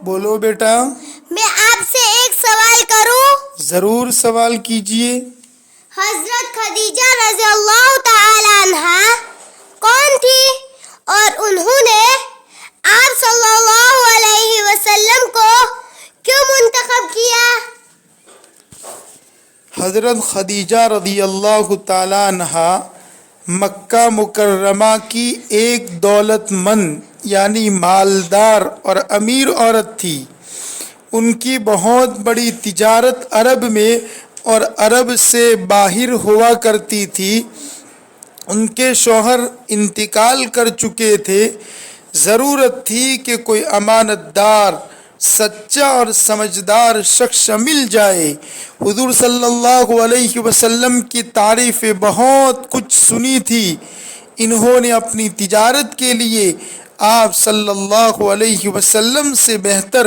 بولو بیٹا. میں آپ سے ایک سوال کروں؟ ضرور سوال کیجئے. حضرت خدیجہ رضی اللہ تعالی عنہا کون تھی اور انہوں نے آپ صلی اللہ علیہ وسلم کو کیوں منتخب کیا؟ حضرت خدیجہ رضی اللہ تعالیٰ عنہا مکہ مکرمہ کی ایک دولت مند یعنی مالدار اور امیر عورت تھی. ان کی بہت بڑی تجارت عرب میں اور عرب سے باہر ہوا کرتی تھی. ان کے شوہر انتقال کر چکے تھے. ضرورت تھی کہ کوئی امانت دار، سچا اور سمجھدار شخص مل جائے. حضور صلی اللہ علیہ وسلم کی تعریفیں بہت کچھ سنی تھی. انہوں نے اپنی تجارت کے لیے آپ صلی اللہ علیہ وسلم سے بہتر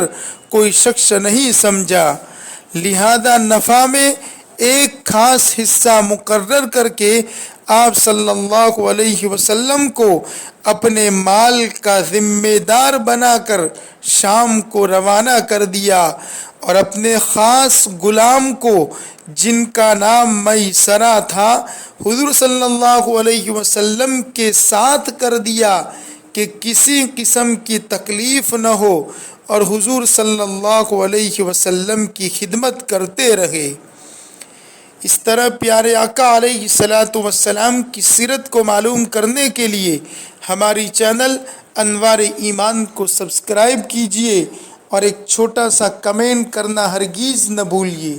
کوئی شخص نہیں سمجھا. لہذا نفع میں ایک خاص حصہ مقرر کر کے آپ صلی اللہ علیہ وسلم کو اپنے مال کا ذمہ دار بنا کر شام کو روانہ کر دیا اور اپنے خاص غلام کو، جن کا نام میسرہ تھا، حضور صلی اللہ علیہ وسلم کے ساتھ کر دیا کہ کسی قسم کی تکلیف نہ ہو اور حضور صلی اللہ علیہ وسلم کی خدمت کرتے رہے. اس طرح پیارے آقا علیہ الصلاۃ والسلام کی سیرت کو معلوم کرنے کے لیے ہماری چینل انوار ایمان کو سبسکرائب کیجئے اور ایک چھوٹا سا کمنٹ کرنا ہرگز نہ بھولیے.